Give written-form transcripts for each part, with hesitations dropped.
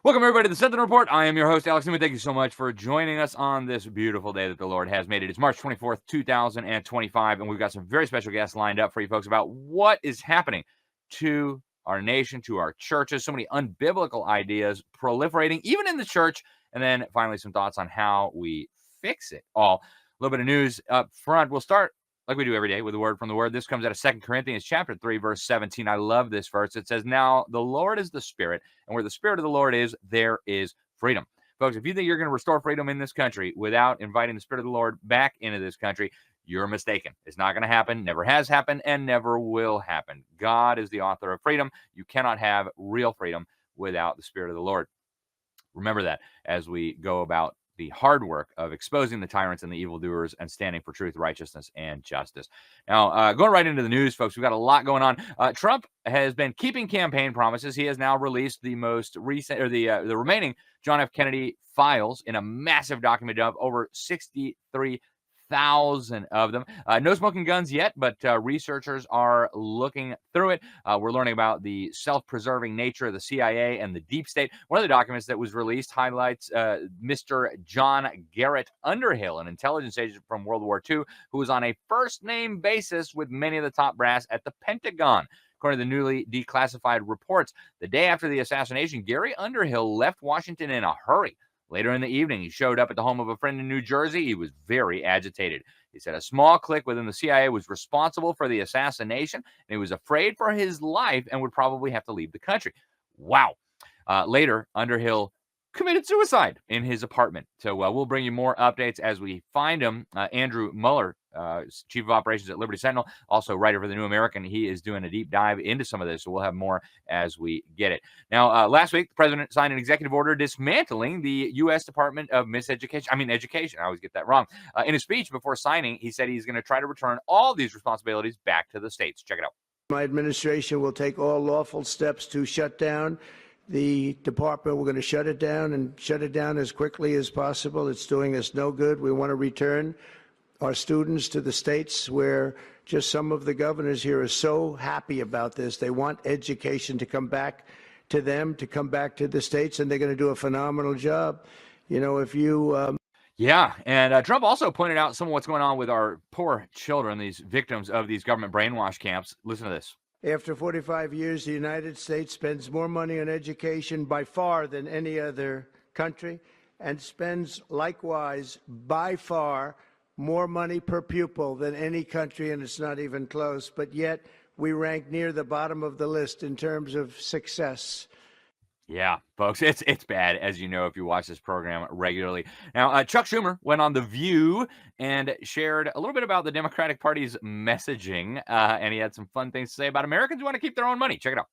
Welcome, everybody, to the Sentinel Report. I am your host, Alex Newman. Thank you so much for joining us on this beautiful day that the Lord has made. It is March 24th, 2025, and we've got some very special guests lined up for you folks about what is happening to our nation, to our churches, so many unbiblical ideas proliferating, even in the church, and then finally some thoughts on how we fix it all. A little bit of news up front. We'll start like we do every day with a word from the Word. This comes out of 2 Corinthians chapter 3, verse 17. I love this verse. It says, "Now the Lord is the Spirit, and where the Spirit of the Lord is, there is freedom." Folks, if you think you're going to restore freedom in this country without inviting the Spirit of the Lord back into this country, you're mistaken. It's not going to happen, never has happened, and never will happen. God is the author of freedom. You cannot have real freedom without the Spirit of the Lord. Remember that as we go about the hard work of exposing the tyrants and the evildoers and standing for truth, righteousness, and justice. Now, going right into the news, folks, we've got a lot going on. Trump has been keeping campaign promises. He has now released the most recent, or the remaining John F. Kennedy files in a massive document of over 63,000 of them. No smoking guns yet, but researchers are looking through it. We're learning about the self-preserving nature of the CIA and the deep state. One of the documents that was released highlights Mr. John Garrett Underhill, an intelligence agent from World War II, who was on a first-name basis with many of the top brass at the Pentagon. According to the newly declassified reports, the day after the assassination, Gary Underhill left Washington in a hurry. Later in the evening, he showed up at the home of a friend in New Jersey. He was very agitated. He said a small clique within the CIA was responsible for the assassination, and he was afraid for his life and would probably have to leave the country. Wow. Later, Underhill committed suicide in his apartment. So we'll bring you more updates as we find him. Andrew Mueller, Chief of Operations at Liberty Sentinel, also writer for The New American, he is doing a deep dive into some of this, so we'll have more as we get it. Now, last week, the president signed an executive order dismantling the U.S. Department of Education. I always get that wrong. In his speech before signing, he said he's going to try to return all these responsibilities back to the states. Check it out. My administration will take all lawful steps to shut down the department. We're going to shut it down and shut it down as quickly as possible. It's doing us no good. We want to return our students to the states, where just some of the governors here are so happy about this. They want education to come back to them, to come back to the states, and they're going to do a phenomenal job. You know, if you... Yeah, and Trump also pointed out some of what's going on with our poor children, these victims of these government brainwash camps. Listen to this. After 45 years, the United States spends more money on education by far than any other country, and spends likewise by far more money per pupil than any country, and it's not even close. But yet we rank near the bottom of the list in terms of success. Yeah, folks, it's bad, as you know, if you watch this program regularly. Now, Chuck Schumer went on The View and shared a little bit about the Democratic Party's messaging, and he had some fun things to say about Americans who want to keep their own money. Check it out.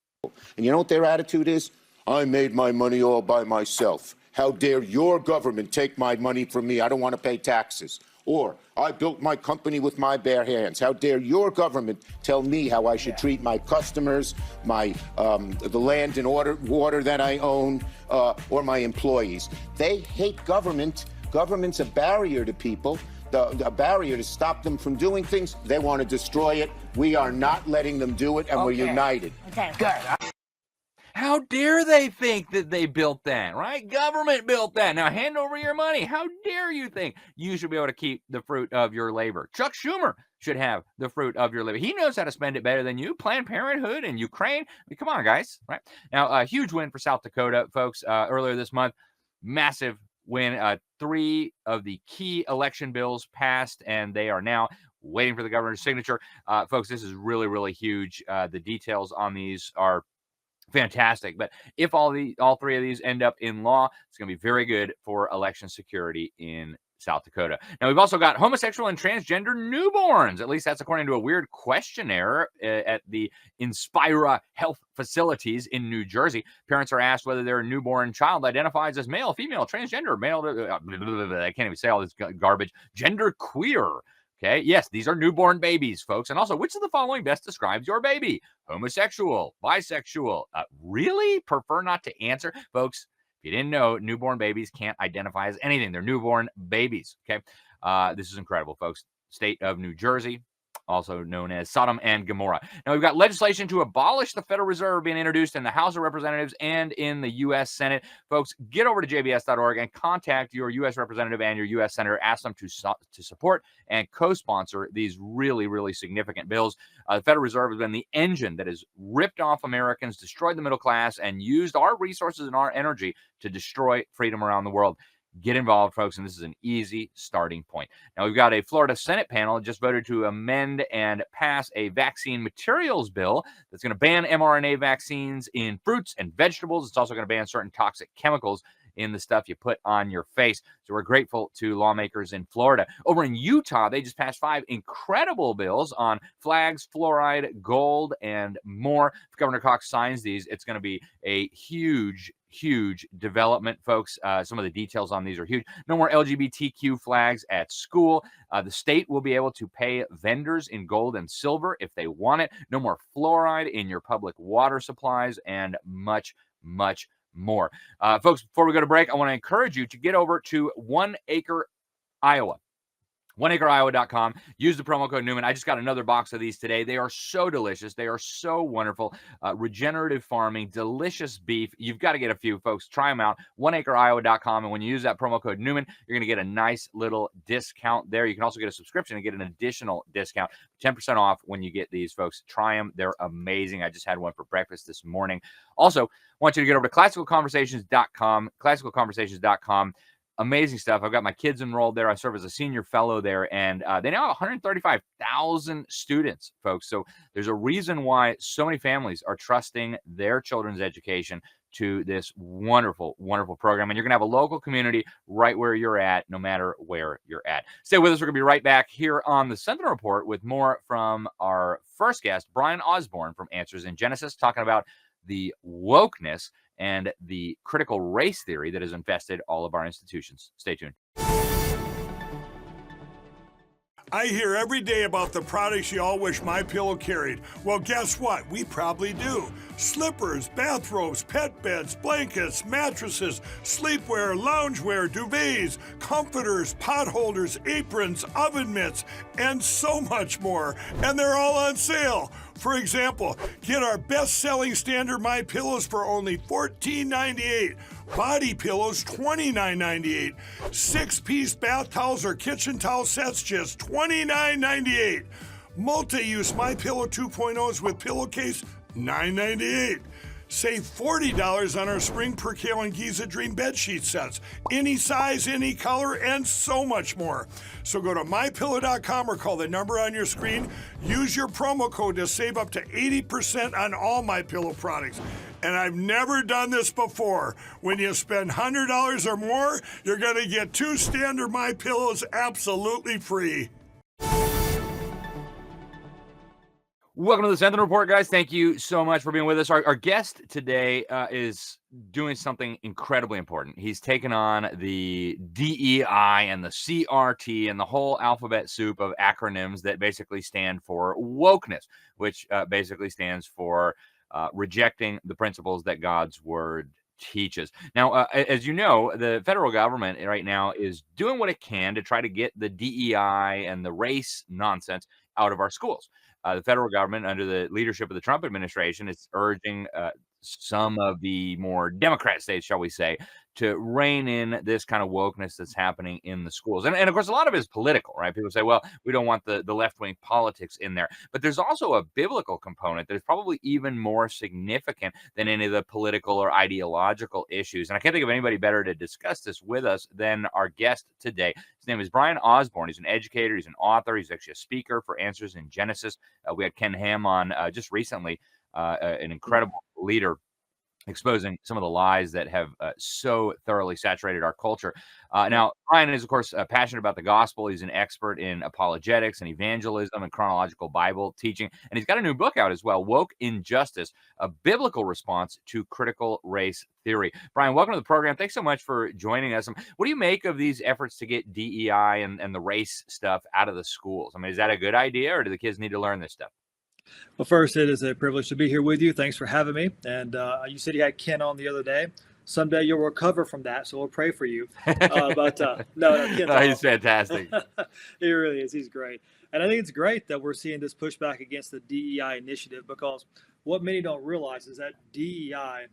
And you know what their attitude is? I made my money all by myself. How dare your government take my money from me? I don't want to pay taxes. Or, I built my company with my bare hands. How dare your government tell me how I should treat my customers, my the land and water that I own, or my employees? They hate government. Government's a barrier to people, a barrier to stop them from doing things. They want to destroy it. We are not letting them do it, and we're united. Okay. Good. How dare they think that they built that, right? Government built that. Now hand over your money. How dare you think you should be able to keep the fruit of your labor? Chuck Schumer should have the fruit of your labor. He knows how to spend it better than you. Planned Parenthood and Ukraine. I mean, come on, guys, right? Now, a huge win for South Dakota, folks, earlier this month. Massive win. 3 of the key election bills passed, and they are now waiting for the governor's signature. Folks, this is really, really huge. The details on these are fantastic. But if all 3 of these end up in law, it's going to be very good for election security in South Dakota. Now, we've also got homosexual and transgender newborns. At least that's according to a weird questionnaire at the Inspira Health facilities in New Jersey. Parents are asked whether their newborn child identifies as male, female, transgender, male, I can't even say all this garbage, gender queer. Okay, yes, these are newborn babies, folks. And also, which of the following best describes your baby? Homosexual, bisexual. Really? Prefer not to answer? Folks, if you didn't know, newborn babies can't identify as anything. They're newborn babies, okay? This is incredible, folks. State of New Jersey, also known as Sodom and Gomorrah. Now, we've got legislation to abolish the Federal Reserve being introduced in the House of Representatives and in the U.S. Senate. Folks, get over to jbs.org and contact your U.S. representative and your U.S. senator. Ask them to support and co-sponsor these really, really significant bills. The Federal Reserve has been the engine that has ripped off Americans, destroyed the middle class, and used our resources and our energy to destroy freedom around the world. Get involved, folks, and this is an easy starting point. Now, we've got a Florida Senate panel that just voted to amend and pass a vaccine materials bill that's going to ban mRNA vaccines in fruits and vegetables. It's also going to ban certain toxic chemicals in the stuff you put on your face. So we're grateful to lawmakers in Florida. Over in Utah, they just passed 5 incredible bills on flags, fluoride, gold, and more. If Governor Cox signs these, it's going to be a huge development, folks. Some of the details on these are huge. No more LGBTQ flags at school. The state will be able to pay vendors in gold and silver if they want it. No more fluoride in your public water supplies, and much more. Folks, before we go to break, I want to encourage you to get over to 1 Acre Iowa. OneAcreIowa.com. Use the promo code Newman. I just got another box of these today. They are so delicious. They are so wonderful. Regenerative farming, delicious beef. You've got to get a few, folks. Try them out. OneAcreIowa.com. And when you use that promo code Newman, you're going to get a nice little discount there. You can also get a subscription and get an additional discount. 10% off when you get these, folks. Try them. They're amazing. I just had one for breakfast this morning. Also, I want you to get over to classicalconversations.com. Classicalconversations.com. Amazing stuff. I've got my kids enrolled there. I serve as a senior fellow there, and they now have 135,000 students, folks. So there's a reason why so many families are trusting their children's education to this wonderful, wonderful program. And you're going to have a local community right where you're at, no matter where you're at. Stay with us. We're going to be right back here on the Sentinel Report with more from our first guest, Brian Osborne from Answers in Genesis, talking about the wokeness and the critical race theory that has infested all of our institutions. Stay tuned. I hear every day about the products you all wish MyPillow carried. Well, guess what? We probably do. Slippers, bathrobes, pet beds, blankets, mattresses, sleepwear, loungewear, duvets, comforters, pot holders, aprons, oven mitts, and so much more. And they're all on sale. For example, get our best-selling standard MyPillows for only $14.98. Body pillows, $29.98. 6-piece bath towels or kitchen towel sets, just $29.98. Multi-use MyPillow 2.0s with pillowcase, $9.98. Save $40 on our Spring Percale and Giza Dream bedsheet sets. Any size, any color, and so much more. So go to MyPillow.com or call the number on your screen. Use your promo code to save up to 80% on all MyPillow products. And I've never done this before. When you spend $100 or more, you're going to get 2 standard MyPillows absolutely free. Welcome to the Sentinel Report, guys. Thank you so much for being with us. Our guest today is doing something incredibly important. He's taken on the DEI and the CRT and the whole alphabet soup of acronyms that basically stand for wokeness, which basically stands for rejecting the principles that God's word teaches. Now, as you know, the federal government right now is doing what it can to try to get the DEI and the race nonsense out of our schools. The federal government, under the leadership of the Trump administration, is urging some of the more Democrat states, shall we say, to rein in this kind of wokeness that's happening in the schools. And of course, a lot of it is political, right? People say, well, we don't want the left-wing politics in there. But there's also a biblical component that is probably even more significant than any of the political or ideological issues. And I can't think of anybody better to discuss this with us than our guest today. His name is Brian Osborne. He's an educator. He's an author. He's actually a speaker for Answers in Genesis. We had Ken Ham on just recently, an incredible leader exposing some of the lies that have so thoroughly saturated our culture. Now, Brian is, of course, passionate about the gospel. He's an expert in apologetics and evangelism and chronological Bible teaching. And he's got a new book out as well, Woke Injustice, a biblical response to critical race theory. Brian, welcome to the program. Thanks so much for joining us. What do you make of these efforts to get DEI and the race stuff out of the schools? I mean, is that a good idea, or do the kids need to learn this stuff? Well, first, it is a privilege to be here with you. Thanks for having me. And you said you had Ken on the other day. Someday you'll recover from that, so we'll pray for you. No, Ken's No, he's awesome. fantastic. He really is. He's great. And I think it's great that we're seeing this pushback against the DEI initiative, because what many don't realize is that DEI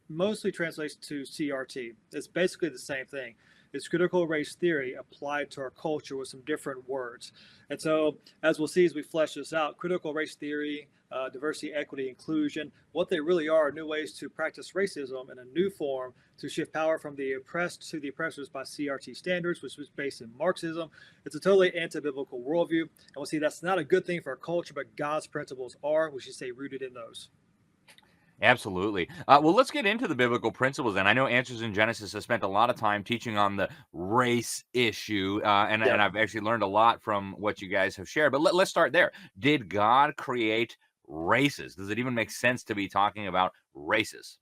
mostly translates to CRT. It's basically the same thing. It's critical race theory applied to our culture with some different words. And so, as we'll see as we flesh this out, critical race theory, diversity, equity, inclusion, what they really are new ways to practice racism in a new form to shift power from the oppressed to the oppressors by CRT standards, which was based in Marxism. It's a totally anti-biblical worldview. And we'll see that's not a good thing for our culture, but God's principles are, we should say, rooted in those. Absolutely. Well, let's get into the biblical principles. And I know Answers in Genesis has spent a lot of time teaching on the race issue. And I've actually learned a lot from what you guys have shared. But let's start there. Did God create races? Does it even make sense to be talking about races?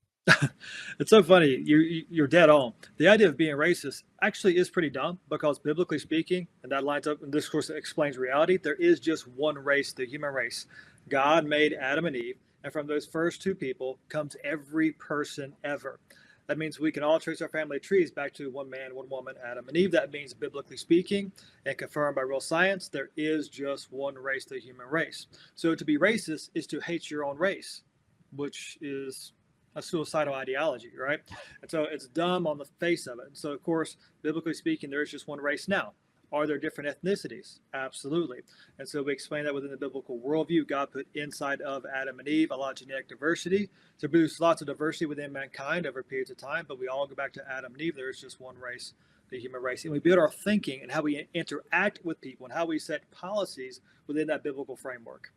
It's so funny. You're dead on. The idea of being racist actually is pretty dumb, because biblically speaking, and that lines up, and this course explains reality, there is just one race, the human race. God made Adam and Eve, and from those first two people comes every person ever. That means we can all trace our family trees back to one man, one woman, Adam and Eve. That means, biblically speaking, and confirmed by real science, there is just one race, the human race. So to be racist is to hate your own race, which is a suicidal ideology, right? And so it's dumb on the face of it. And so, of course, biblically speaking, there is just one race now. Are there different ethnicities? Absolutely. And so we explain that within the biblical worldview, God put inside of Adam and Eve a lot of genetic diversity to produce lots of diversity within mankind over periods of time. But we all go back to Adam and Eve. There is just one race, the human race. And we build our thinking and how we interact with people and how we set policies within that biblical framework.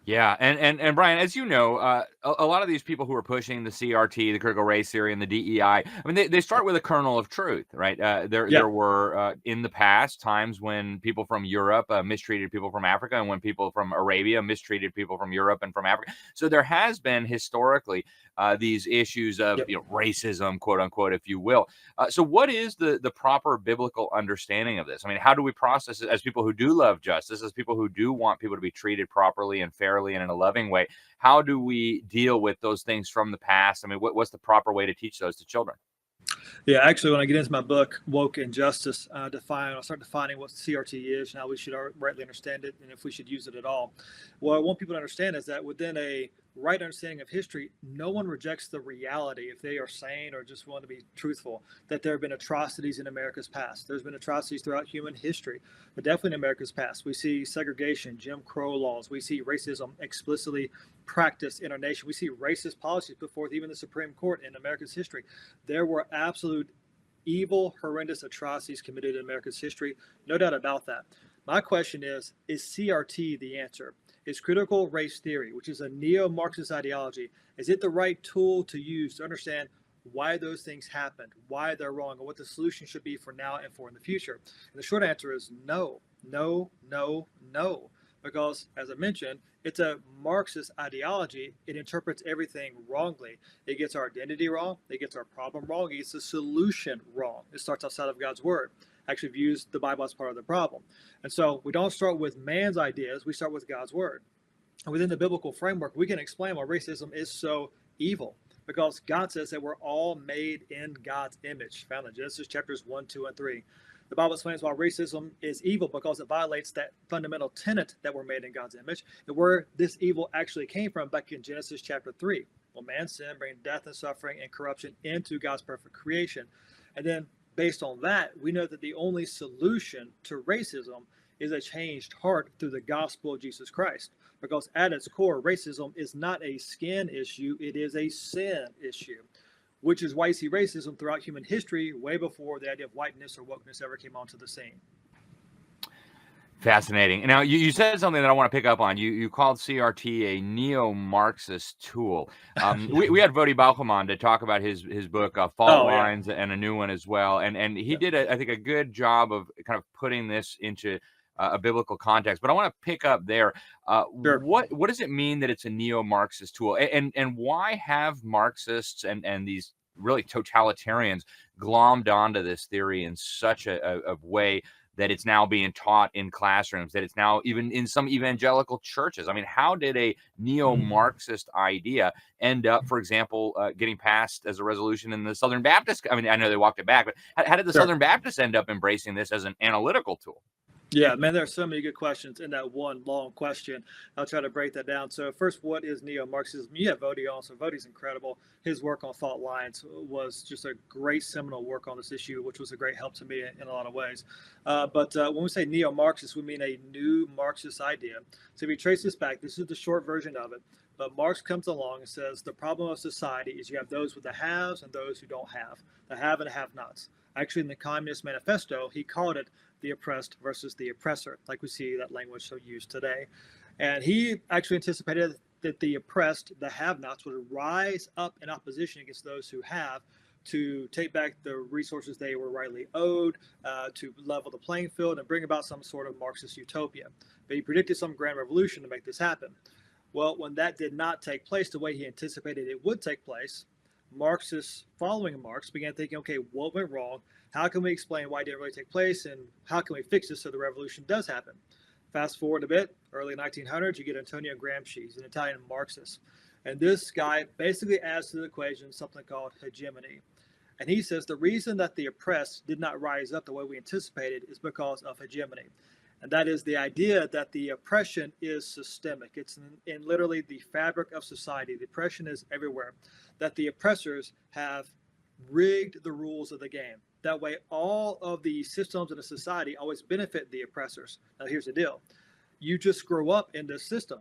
Yeah, and Brian, as you know, a lot of these people who are pushing the CRT, the critical race theory, and the DEI, I mean, they start with a kernel of truth, right? There were in the past times when people from Europe mistreated people from Africa, and when people from Arabia mistreated people from Europe and from Africa. So there has been historically these issues of racism, quote unquote, if you will. So what is the proper biblical understanding of this? I mean, how do we process it as people who do love justice, as people who do want people to be treated properly and fairly and in a loving way? How do we deal with those things from the past? I mean, what's the proper way to teach those to children? Yeah, actually, when I get into my book, Woke Injustice, I'll start defining what CRT is and how we should rightly understand it, and if we should use it at all. What I want people to understand is that within a right understanding of history, no one rejects the reality, if they are sane or just want to be truthful, that there have been atrocities in America's past. There's been atrocities throughout human history, but definitely in America's past. We see segregation, Jim Crow laws. We see racism explicitly practiced in our nation. We see racist policies put forth, even the Supreme Court in America's history. There were absolute evil, horrendous atrocities committed in America's history. No doubt about that. My question is CRT the answer? Is critical race theory, which is a neo-Marxist ideology, is it the right tool to use to understand why those things happened, why they're wrong, and what the solution should be for now and for in the future? And the short answer is no, no, no, no. Because, as I mentioned, it's a Marxist ideology. It interprets everything wrongly. It gets our identity wrong. It gets our problem wrong. It gets the solution wrong. It starts outside of God's word. Actually views the Bible as part of the problem. And so we don't start with man's ideas. We start with God's word. And within the biblical framework, we can explain why racism is so evil. Because God says that we're all made in God's image, found in Genesis chapters 1, 2, and 3. The Bible explains why racism is evil, because it violates that fundamental tenet that we're made in God's image, and where this evil actually came from back in Genesis chapter 3. Well, man's sin bringing death and suffering and corruption into God's perfect creation. And then based on that, we know that the only solution to racism is a changed heart through the gospel of Jesus Christ. Because at its core, racism is not a skin issue, it is a sin issue. Which is why you see racism throughout human history, way before the idea of whiteness or wokeness ever came onto the scene. Fascinating. Now, you said something that I want to pick up on. You called CRT a neo-Marxist tool. We had Vodi Bauchman to talk about his book, Fault Lines, and a new one as well. And he did, I think, a good job of kind of putting this into a biblical context. But I want to pick up there. Sure. What does it mean that it's a neo-Marxist tool? And why have Marxists and these really totalitarians glommed onto this theory in such a way that it's now being taught in classrooms, that it's now even in some evangelical churches. I mean, how did a neo-Marxist idea end up, for example, getting passed as a resolution in the Southern Baptist? I mean, I know they walked it back, but how did the Sure. Southern Baptists end up embracing this as an analytical tool? Yeah, man, there are so many good questions in that one long question. I'll try to break that down. So first, what is neo-Marxism? You have Vody on, so Vody's incredible. His work on fault lines was just a great seminal work on this issue, which was a great help to me in a lot of ways. But when we say neo-Marxist, we mean a new Marxist idea. So if you trace this back, this is the short version of it. But Marx comes along and says the problem of society is you have those with the haves and those who don't have, the have and have-nots. Actually, in the Communist Manifesto, he called it the oppressed versus the oppressor, like we see that language so used today. And he actually anticipated that the oppressed, the have-nots, would rise up in opposition against those who have to take back the resources they were rightly owed, to level the playing field and bring about some sort of Marxist utopia. But he predicted some grand revolution to make this happen. Well, when that did not take place the way he anticipated it would take place, Marxists following Marx began thinking, okay, what went wrong? How can we explain why it didn't really take place? And how can we fix this so the revolution does happen? Fast forward a bit, early 1900s, you get Antonio Gramsci, he's an Italian Marxist. And this guy basically adds to the equation something called hegemony. And he says the reason that the oppressed did not rise up the way we anticipated is because of hegemony. And that is the idea that the oppression is systemic. It's in literally the fabric of society. The oppression is everywhere. That the oppressors have rigged the rules of the game. That way, all of the systems in a society always benefit the oppressors. Now, here's the deal. You just grow up in this system.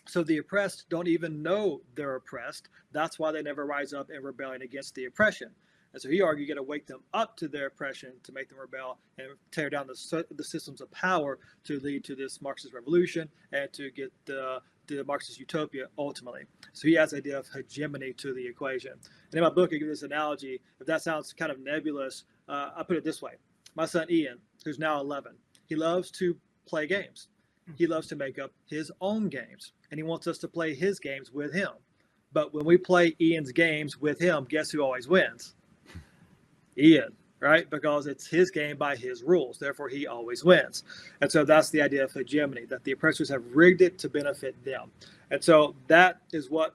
So the oppressed don't even know they're oppressed. That's why they never rise up in rebellion against the oppression. And so he argued you got to wake them up to their oppression to make them rebel and tear down the systems of power to lead to this Marxist revolution and to get the Marxist utopia ultimately. So he has the idea of hegemony to the equation. And in my book, I give this analogy. If that sounds kind of nebulous, I put it this way. My son Ian, who's now 11, he loves to play games. He loves to make up his own games, and he wants us to play his games with him. But when we play Ian's games with him, guess who always wins? Ian, right? Because it's his game by his rules. Therefore, he always wins. And so that's the idea of hegemony, that the oppressors have rigged it to benefit them. And so that is what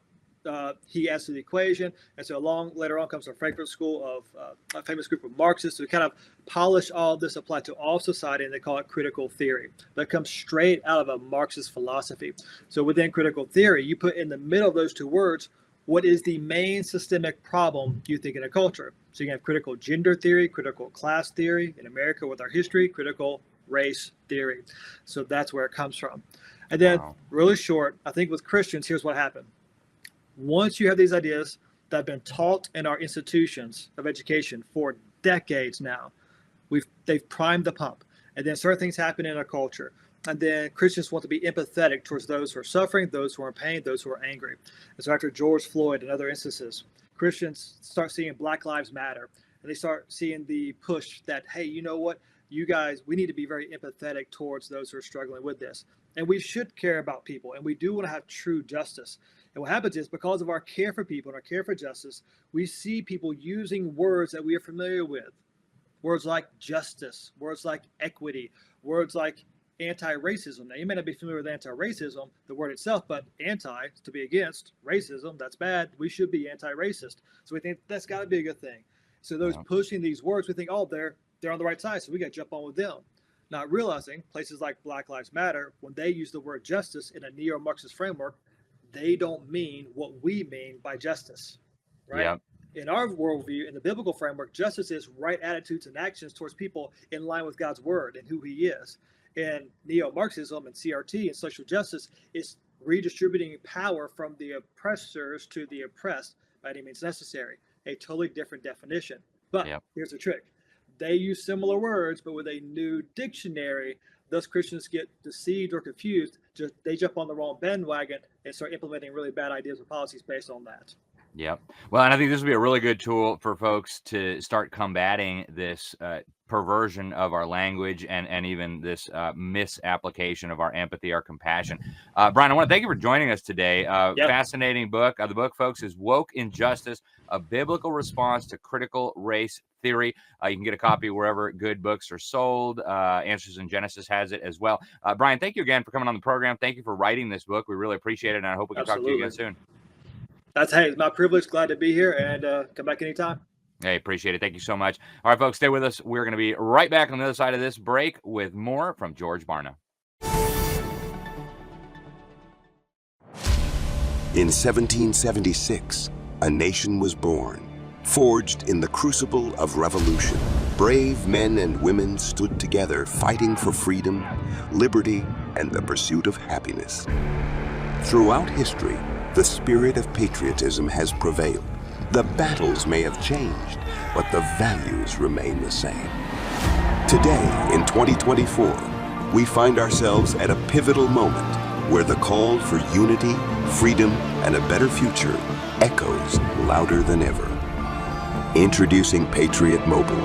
he adds to the equation. And so later on comes a Frankfurt School of a famous group of Marxists who kind of polish all this, apply to all society, and they call it critical theory. That comes straight out of a Marxist philosophy. So within critical theory, you put in the middle of those two words, what is the main systemic problem you think in a culture? So you can have critical gender theory, critical class theory, in America with our history, critical race theory. So that's where it comes from. And then really short, I think with Christians, here's what happened. Once you have these ideas that have been taught in our institutions of education for decades now, they've primed the pump. And then certain things happen in our culture. And then Christians want to be empathetic towards those who are suffering, those who are in pain, those who are angry. And so after George Floyd and other instances, Christians start seeing Black Lives Matter. And they start seeing the push that, hey, you know what? You guys, we need to be very empathetic towards those who are struggling with this. And we should care about people. And we do want to have true justice. And what happens is because of our care for people and our care for justice, we see people using words that we are familiar with. Words like justice, words like equity, words like anti-racism. Now, you may not be familiar with anti-racism, the word itself, but anti, to be against, racism, that's bad. We should be anti-racist. So we think that's got to be a good thing. So those pushing these words, we think, oh, they're on the right side, so we got to jump on with them. Not realizing places like Black Lives Matter, when they use the word justice in a neo-Marxist framework, they don't mean what we mean by justice, right? Yep. In our worldview, in the biblical framework, justice is right attitudes and actions towards people in line with God's word and who he is. And neo-Marxism and CRT and social justice is redistributing power from the oppressors to the oppressed by any means necessary. A totally different definition. But here's the trick. They use similar words, but with a new dictionary, thus Christians get deceived or confused. They jump on the wrong bandwagon and start implementing really bad ideas and policies based on that. Yep. Well, and I think this would be a really good tool for folks to start combating this perversion of our language and even this misapplication of our empathy, our compassion. Brian, I want to thank you for joining us today. Yep. Fascinating book. The book, folks, is Woke Injustice, A Biblical Response to Critical Race Theory. You can get a copy wherever good books are sold. Answers in Genesis has it as well. Brian, thank you again for coming on the program. Thank you for writing this book. We really appreciate it, and I hope we can talk to you again soon. It's my privilege. Glad to be here, and come back anytime. Hey, appreciate it. Thank you so much. All right, folks, stay with us. We're going to be right back on the other side of this break with more from George Barna. In 1776, a nation was born, forged in the crucible of revolution. Brave men and women stood together fighting for freedom, liberty, and the pursuit of happiness. Throughout history, the spirit of patriotism has prevailed. The battles may have changed, but the values remain the same. Today, in 2024, we find ourselves at a pivotal moment where the call for unity, freedom, and a better future echoes louder than ever. Introducing Patriot Mobile,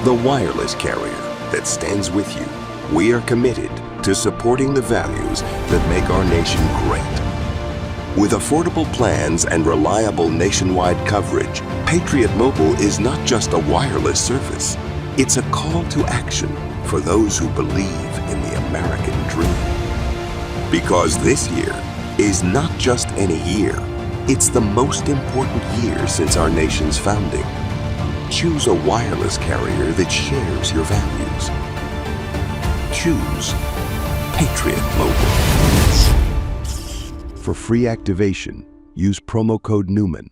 the wireless carrier that stands with you. We are committed to supporting the values that make our nation great. With affordable plans and reliable nationwide coverage, Patriot Mobile is not just a wireless service. It's a call to action for those who believe in the American dream. Because this year is not just any year, it's the most important year since our nation's founding. Choose a wireless carrier that shares your values. Choose Patriot Mobile. For free activation, use promo code Newman.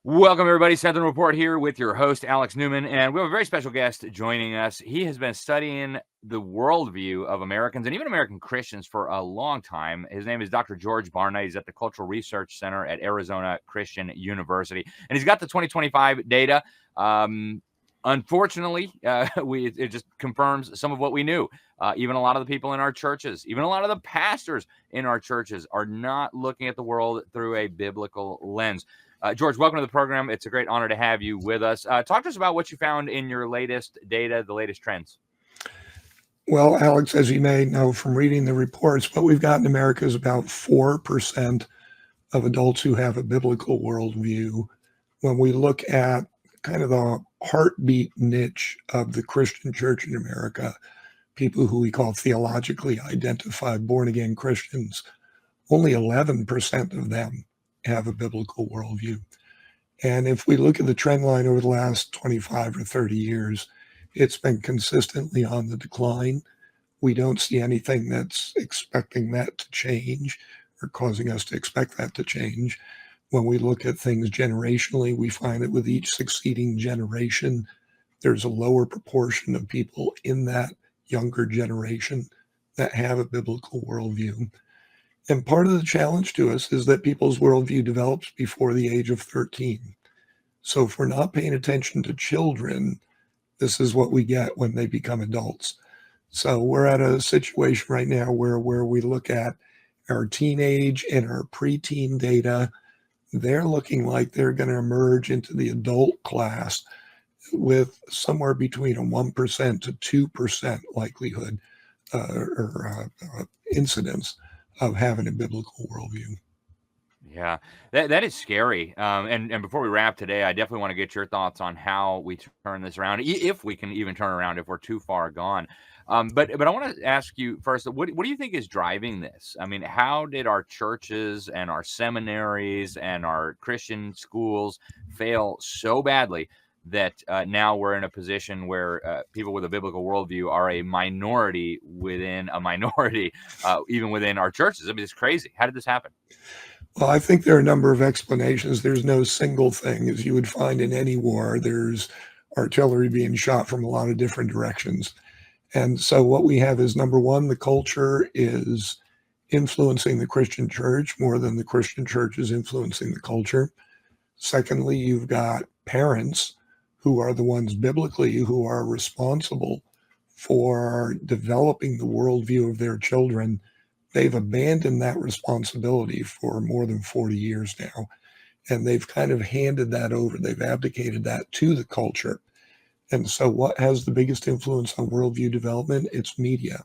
Welcome, everybody. Sentinel Report here with your host, Alex Newman, and we have a very special guest joining us. He has been studying the worldview of Americans and even American Christians for a long time. His name is Dr. George Barna. He's at the Cultural Research Center at Arizona Christian University, and he's got the 2025 data. Unfortunately, it just confirms some of what we knew. Even a lot of the people in our churches, even a lot of the pastors in our churches are not looking at the world through a biblical lens. George, welcome to the program. It's a great honor to have you with us. Talk to us about what you found in your latest data, the latest trends. Well, Alex, as you may know from reading the reports, what we've got in America is about 4% of adults who have a biblical worldview. When we look at kind of the heartbeat niche of the Christian church in America, people who we call theologically identified born-again Christians, only 11% of them have a biblical worldview. And if we look at the trend line over the last 25 or 30 years, it's been consistently on the decline. We don't see anything that's expecting that to change or causing us to expect that to change. When we look at things generationally, we find that with each succeeding generation, there's a lower proportion of people in that younger generation that have a biblical worldview. And part of the challenge to us is that people's worldview develops before the age of 13. So if we're not paying attention to children, this is what we get when they become adults. So we're at a situation right now where we look at our teenage and our preteen data. They're looking like they're going to emerge into the adult class with somewhere between a 1% to 2% likelihood or incidence of having a biblical worldview. Yeah, that is scary. And before we wrap today, I definitely want to get your thoughts on how we turn this around, if we can even turn around, if we're too far gone. But I want to ask you first, what do you think is driving this? I mean, how did our churches and our seminaries and our Christian schools fail so badly that now we're in a position where people with a biblical worldview are a minority within a minority, even within our churches? I mean, it's crazy. How did this happen? Well, I think there are a number of explanations. There's no single thing. As you would find in any war, there's artillery being shot from a lot of different directions. And so what we have is, number one, the culture is influencing the Christian church more than the Christian church is influencing the culture. Secondly, you've got parents who are the ones biblically who are responsible for developing the worldview of their children. They've abandoned that responsibility for more than 40 years now. And they've kind of handed that over. They've abdicated that to the culture. And so what has the biggest influence on worldview development? It's media,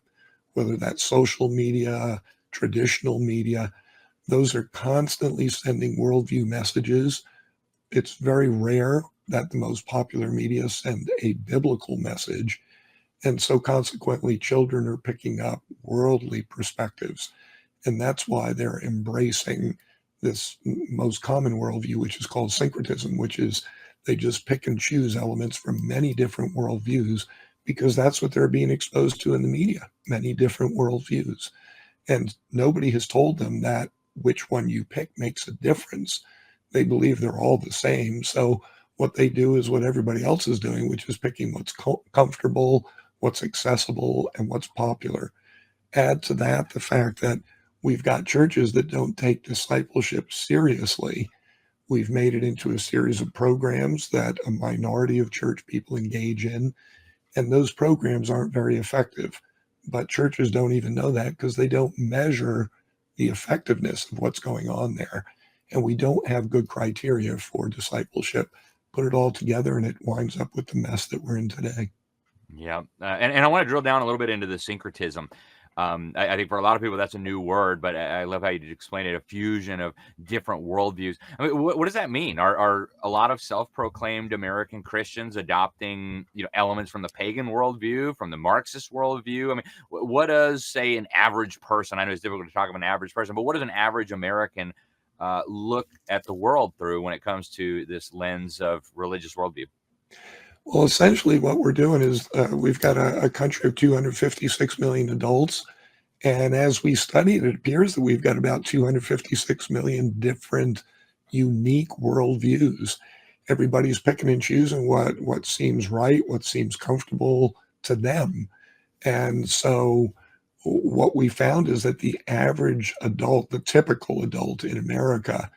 whether that's social media, traditional media. Those are constantly sending worldview messages. It's very rare that the most popular media send a biblical message. And so consequently, children are picking up worldly perspectives. And that's why they're embracing this most common worldview, which is called syncretism, which is they just pick and choose elements from many different worldviews because that's what they're being exposed to in the media, many different worldviews. And nobody has told them that which one you pick makes a difference. They believe they're all the same. So what they do is what everybody else is doing, which is picking what's comfortable, what's accessible, and what's popular. Add to that the fact that we've got churches that don't take discipleship seriously. We've made it into a series of programs that a minority of church people engage in, and those programs aren't very effective. But churches don't even know that because they don't measure the effectiveness of what's going on there. And we don't have good criteria for discipleship. Put it all together and it winds up with the mess that we're in today. Yeah. And I want to drill down a little bit into the syncretism. I think for a lot of people, that's a new word, but I love how you explain it, a fusion of different worldviews. I mean, what does that mean? Are a lot of self-proclaimed American Christians adopting, elements from the pagan worldview, from the Marxist worldview? I mean, what does, say, an average person, I know it's difficult to talk about an average person, but what does an average American look at the world through when it comes to this lens of religious worldview? Well, essentially what we're doing is we've got a country of 256 million adults. And as we study it, it appears that we've got about 256 million different unique worldviews. Everybody's picking and choosing what seems right, what seems comfortable to them. And so what we found is that the average adult, the typical adult in America,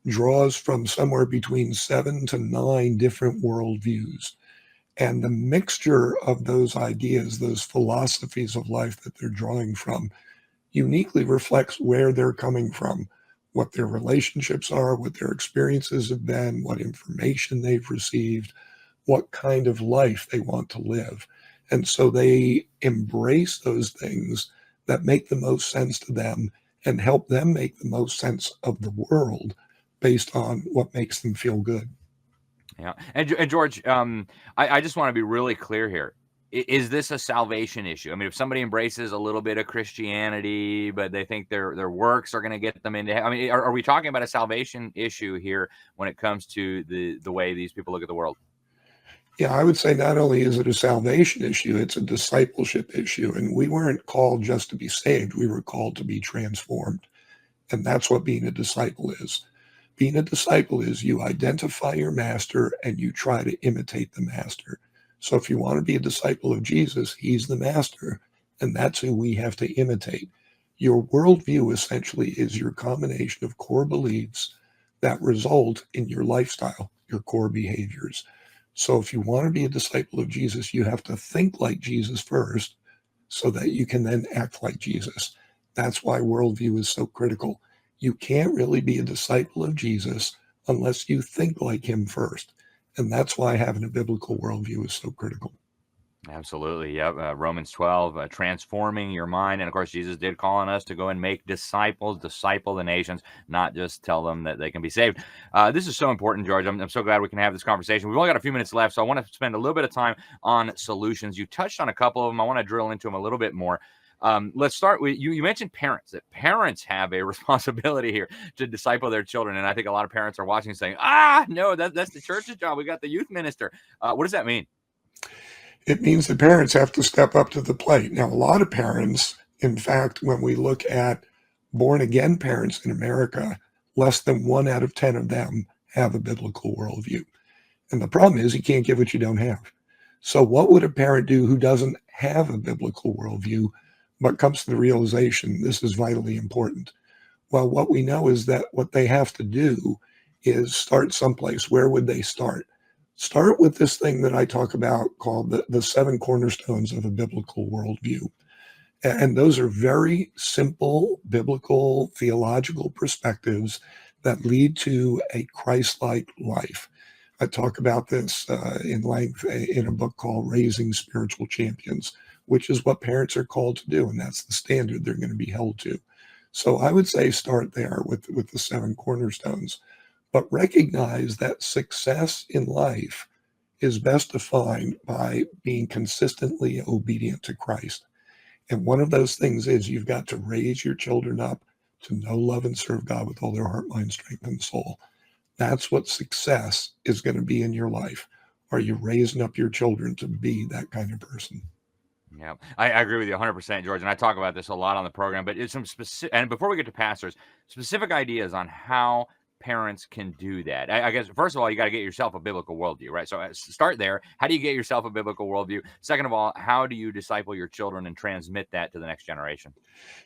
draws from somewhere between 7 to 9 different worldviews. And the mixture of those ideas, those philosophies of life that they're drawing from, uniquely reflects where they're coming from, what their relationships are, what their experiences have been, what information they've received, what kind of life they want to live. And so they embrace those things that make the most sense to them and help them make the most sense of the world based on what makes them feel good. Yeah. And George, I just want to be really clear here. Is this a salvation issue? I mean, if somebody embraces a little bit of Christianity, but they think their works are going to get them into, I mean, are we talking about a salvation issue here when it comes to the way these people look at the world? Yeah, I would say not only is it a salvation issue, it's a discipleship issue. And we weren't called just to be saved. We were called to be transformed. And that's what being a disciple is. Being a disciple is you identify your master and you try to imitate the master. So if you want to be a disciple of Jesus, he's the master, and that's who we have to imitate. Your worldview essentially is your combination of core beliefs that result in your lifestyle, your core behaviors. So if you want to be a disciple of Jesus, you have to think like Jesus first so that you can then act like Jesus. That's why worldview is so critical. You can't really be a disciple of Jesus unless you think like him first. And that's why having a biblical worldview is so critical. Absolutely. Yeah. Romans 12, transforming your mind. And of course, Jesus did call on us to go and make disciples, disciple the nations, not just tell them that they can be saved. This is so important, George. I'm so glad we can have this conversation. We've only got a few minutes left, so I want to spend a little bit of time on solutions. You touched on a couple of them. I want to drill into them a little bit more. Let's start with you mentioned parents, that parents have a responsibility here to disciple their children. And I think a lot of parents are watching saying, no, that's the church's job. We got the youth minister. What does that mean? It means the parents have to step up to the plate. Now, a lot of parents, in fact, when we look at born again parents in America, less than 1 out of 10 of them have a biblical worldview. And the problem is you can't give what you don't have. So what would a parent do who doesn't have a biblical worldview, but comes to the realization this is vitally important? Well, what we know is that what they have to do is start someplace. Where would they start? Start with this thing that I talk about called the 7 cornerstones of a biblical worldview. And those are very simple biblical theological perspectives that lead to a Christ-like life. I talk about this in length in a book called Raising Spiritual Champions, which is what parents are called to do, and that's the standard they're going to be held to. So I would say start there with the 7 cornerstones, but recognize that success in life is best defined by being consistently obedient to Christ. And one of those things is you've got to raise your children up to know, love, and serve God with all their heart, mind, strength, and soul. That's what success is going to be in your life. Are you raising up your children to be that kind of person? Yeah, I agree with you 100%, George. And I talk about this a lot on the program, but it's some specific, and before we get to pastors, specific ideas on how parents can do that. I guess, first of all, you got to get yourself a biblical worldview, right? So start there. How do you get yourself a biblical worldview? Second of all, how do you disciple your children and transmit that to the next generation?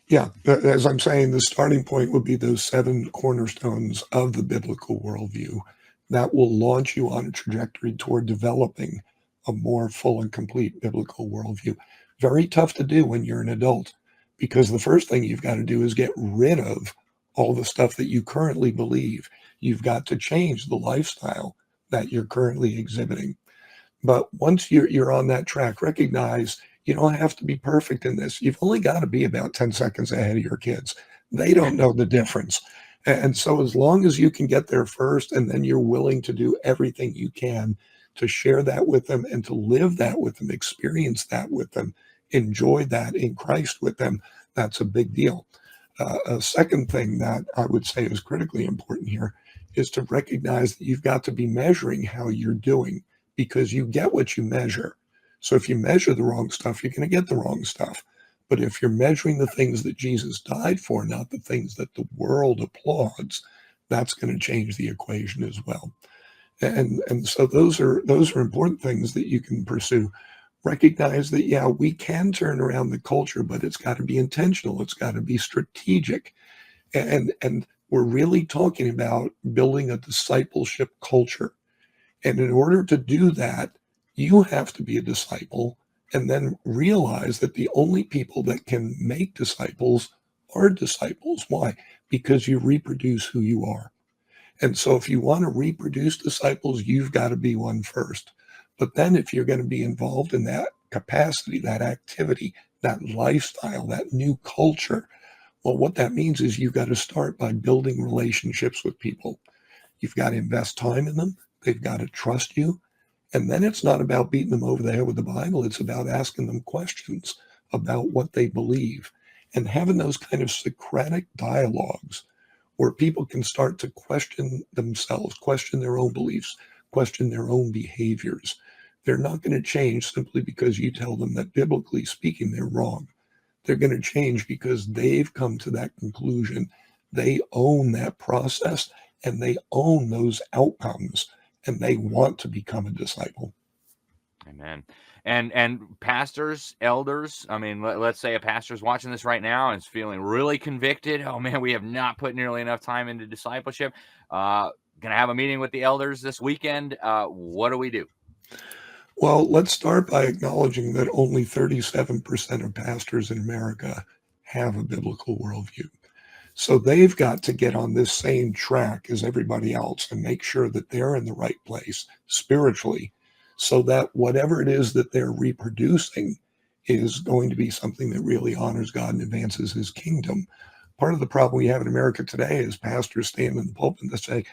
Yeah, as I'm saying, the starting point would be those 7 cornerstones of the biblical worldview that will launch you on a trajectory toward developing a more full and complete biblical worldview. Very tough to do when you're an adult, because the first thing you've got to do is get rid of all the stuff that you currently believe. You've got to change the lifestyle that you're currently exhibiting. But once you're on that track, recognize you don't have to be perfect in this. You've only got to be about 10 seconds ahead of your kids. They don't know the difference. And so as long as you can get there first, and then you're willing to do everything you can to share that with them and to live that with them, experience that with them, enjoy that in Christ with them, that's a big deal. A second thing that I would say is critically important here is to recognize that you've got to be measuring how you're doing, because you get what you measure. So if you measure the wrong stuff, you're going to get the wrong stuff. But if you're measuring the things that Jesus died for, not the things that the world applauds, that's going to change the equation as well. And so those are important things that you can pursue. Recognize that, yeah, we can turn around the culture, but it's got to be intentional. It's got to be strategic. And we're really talking about building a discipleship culture. And in order to do that, you have to be a disciple, and then realize that the only people that can make disciples are disciples. Why? Because you reproduce who you are. And so if you want to reproduce disciples, you've got to be one first. But then if you're going to be involved in that capacity, that activity, that lifestyle, that new culture, well, what that means is you've got to start by building relationships with people. You've got to invest time in them. They've got to trust you. And then it's not about beating them over the head with the Bible. It's about asking them questions about what they believe and having those kind of Socratic dialogues where people can start to question themselves, question their own beliefs, question their own behaviors. They're not going to change simply because you tell them that biblically speaking, they're wrong. They're going to change because they've come to that conclusion. They own that process and they own those outcomes, and they want to become a disciple. Amen. And pastors, elders, I mean, let's say a pastor's watching this right now and is feeling really convicted. Oh man, we have not put nearly enough time into discipleship. Gonna have a meeting with the elders this weekend. What do we do? Well, let's start by acknowledging that only 37% of pastors in America have a biblical worldview. So they've got to get on this same track as everybody else and make sure that they're in the right place spiritually, so that whatever it is that they're reproducing is going to be something that really honors God and advances his kingdom. Part of the problem we have in America today is pastors stand in the pulpit and say,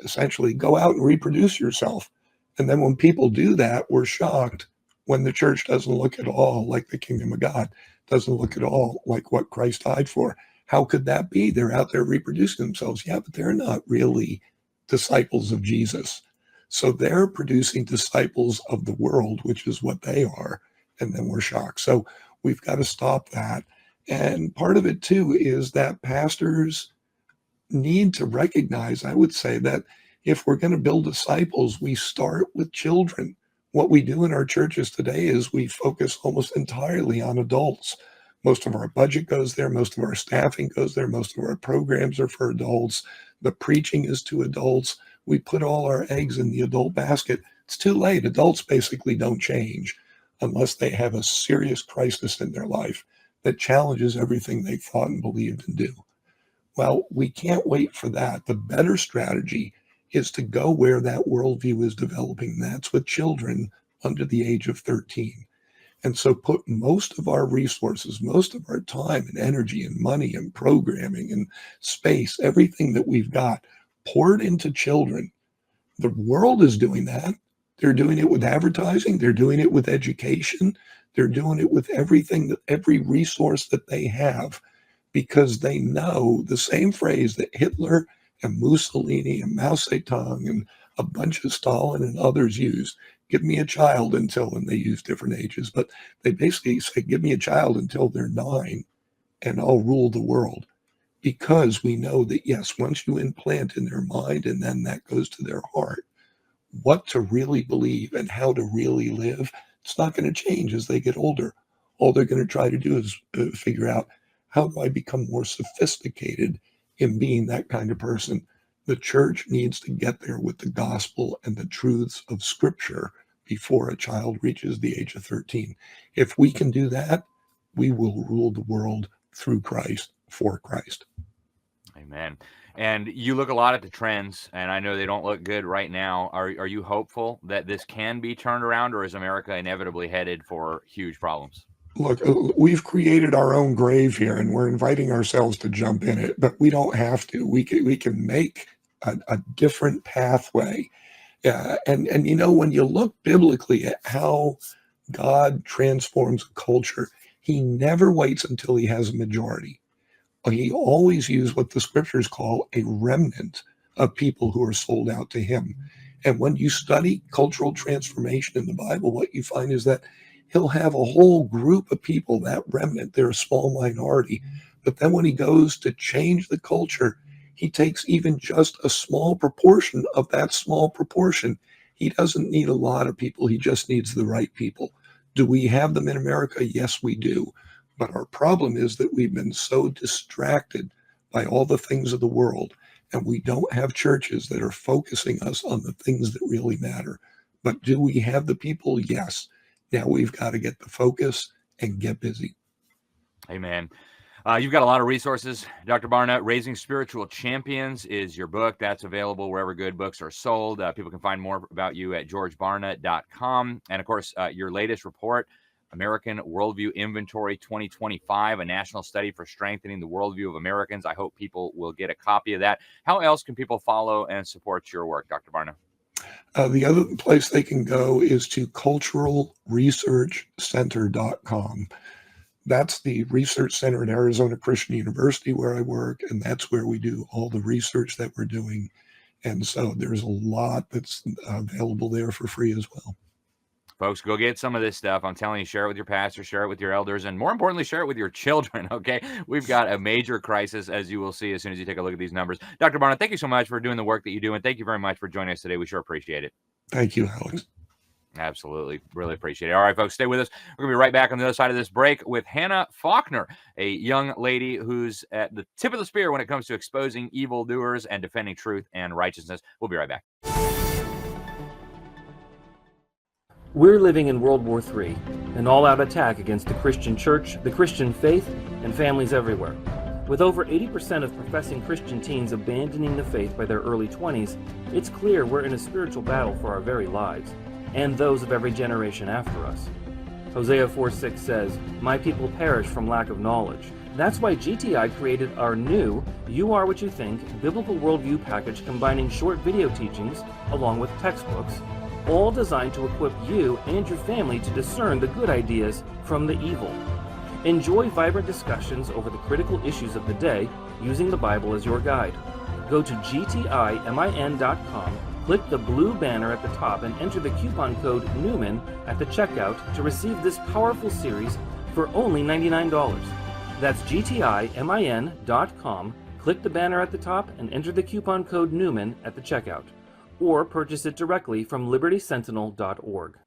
essentially, go out and reproduce yourself. And then when people do that, we're shocked when the church doesn't look at all like the kingdom of God, doesn't look at all like what Christ died for. How could that be? They're out there reproducing themselves. Yeah, but they're not really disciples of Jesus. So they're producing disciples of the world, which is what they are. And then we're shocked. So we've got to stop that. And part of it, too, is that pastors need to recognize, I would say, that if we're going to build disciples, we start with children. What we do in our churches today is we focus almost entirely on adults. Most of our budget goes there. Most of our staffing goes there. Most of our programs are for adults. The preaching is to adults. We put all our eggs in the adult basket. It's too late. Adults basically don't change unless they have a serious crisis in their life that challenges everything they thought and believed and do. Well, we can't wait for that. The better strategy is to go where that worldview is developing. That's with children under the age of 13. And so put most of our resources, most of our time and energy and money and programming and space, everything that we've got, pour it into children. The world is doing that. They're doing it with advertising. They're doing it with education. They're doing it with everything, every resource that they have, because they know the same phrase that Hitler and Mussolini and Mao Zedong and a bunch of Stalin and others used. Give me a child until, and they use different ages, but they basically say, give me a child until they're 9 and I'll rule the world. Because we know that, yes, once you implant in their mind and then that goes to their heart, what to really believe and how to really live, it's not going to change as they get older. All they're going to try to do is figure out, how do I become more sophisticated in being that kind of person? The church needs to get there with the gospel and the truths of Scripture before a child reaches the age of 13. If we can do that, we will rule the world through Christ, for Christ. Amen. And you look a lot at the trends, and I know they don't look good right now. Are you hopeful that this can be turned around, or is America inevitably headed for huge problems? Look, we've created our own grave here, and we're inviting ourselves to jump in it, but we don't have to. We can make a different pathway. And you know, when you look biblically at how God transforms a culture, he never waits until he has a majority. He always used what the scriptures call a remnant of people who are sold out to him. And when you study cultural transformation in the Bible, what you find is that he'll have a whole group of people, that remnant, they're a small minority. But then when he goes to change the culture, he takes even just a small proportion of that small proportion. He doesn't need a lot of people. He just needs the right people. Do we have them in America? Yes, we do. But our problem is that we've been so distracted by all the things of the world, and we don't have churches that are focusing us on the things that really matter. But do we have the people? Yes. Now we've got to get the focus and get busy. Amen. You've got a lot of resources, Dr. Barna. Raising Spiritual Champions is your book. That's available wherever good books are sold. People can find more about you at georgebarna.com. And, of course, your latest report, American Worldview Inventory 2025, a national study for strengthening the worldview of Americans. I hope people will get a copy of that. How else can people follow and support your work, Dr. Barna? The other place they can go is to culturalresearchcenter.com. That's the research center at Arizona Christian University where I work, and that's where we do all the research that we're doing. And so there's a lot that's available there for free as well. Folks, go get some of this stuff. I'm telling you, share it with your pastor, share it with your elders, and more importantly, share it with your children, okay? We've got a major crisis, as you will see as soon as you take a look at these numbers. Dr. Barna, thank you so much for doing the work that you do, and thank you very much for joining us today. We sure appreciate it. Thank you, Alex. Absolutely. Really appreciate it. All right, folks, stay with us. We're going to be right back on the other side of this break with Hannah Faulkner, a young lady who's at the tip of the spear when it comes to exposing evildoers and defending truth and righteousness. We'll be right back. We're living in World War III, an all-out attack against the Christian church, the Christian faith, and families everywhere. With over 80% of professing Christian teens abandoning the faith by their early 20s, it's clear we're in a spiritual battle for our very lives, and those of every generation after us. Hosea 4:6 says, "My people perish from lack of knowledge." That's why GTI created our new You Are What You Think Biblical Worldview package, combining short video teachings along with textbooks, all designed to equip you and your family to discern the good ideas from the evil. Enjoy vibrant discussions over the critical issues of the day using the Bible as your guide. Go to gtimin.com, click the blue banner at the top, and enter the coupon code Newman at the checkout to receive this powerful series for only $99. That's gtimin.com, click the banner at the top, and enter the coupon code Newman at the checkout. Or purchase it directly from libertysentinel.org.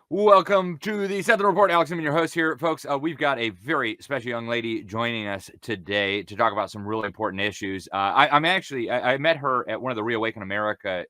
Welcome to the Sentinel Report. Alex Newman, your host here, folks. We've got a very special young lady joining us today to talk about some really important issues. I met her at one of the Reawaken America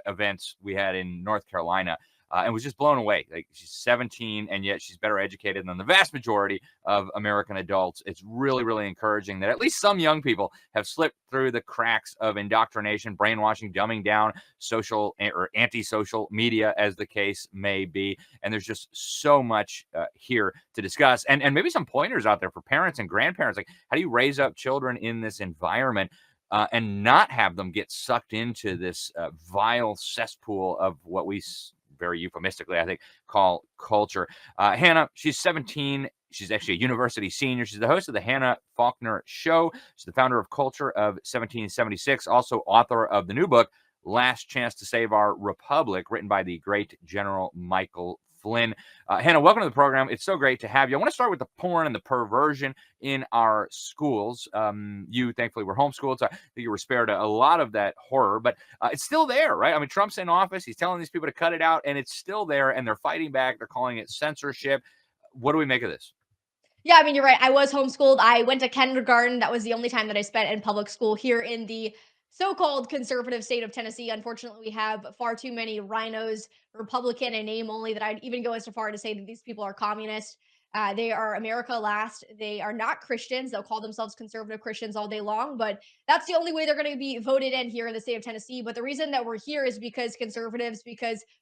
events we had in North Carolina. and was just blown away. Like, she's 17, and yet she's better educated than the vast majority of American adults. It's really, really encouraging that at least some young people have slipped through the cracks of indoctrination, brainwashing, dumbing down social or anti-social media, as the case may be. And there's just so much here to discuss, and maybe some pointers out there for parents and grandparents. Like, how do you raise up children in this environment and not have them get sucked into this vile cesspool of what we very euphemistically, I think, call culture? Hannah, she's 17. She's actually a university senior. She's the host of the Hannah Faulkner Show. She's the founder of Culture of 1776, also author of the new book, Last Chance to Save Our Republic, written by the great General Michael Flynn. Hannah, welcome to the program. It's so great to have you. I want to start with the porn and the perversion in our schools. You thankfully were homeschooled, so I think you were spared a lot of that horror, but it's still there, right? I mean, Trump's in office. He's telling these people to cut it out, and it's still there, and they're fighting back. They're calling it censorship. What do we make of this? Yeah, I mean, you're right. I was homeschooled. I went to kindergarten. That was the only time that I spent in public school here in the so-called conservative state of Tennessee. Unfortunately, we have far too many rhinos, Republican in name only, that I'd even go as far to say that these people are communist. They are America last. They are not Christians. They'll call themselves conservative Christians all day long, but that's the only way they're going to be voted in here in the state of Tennessee. But the reason that we're here is because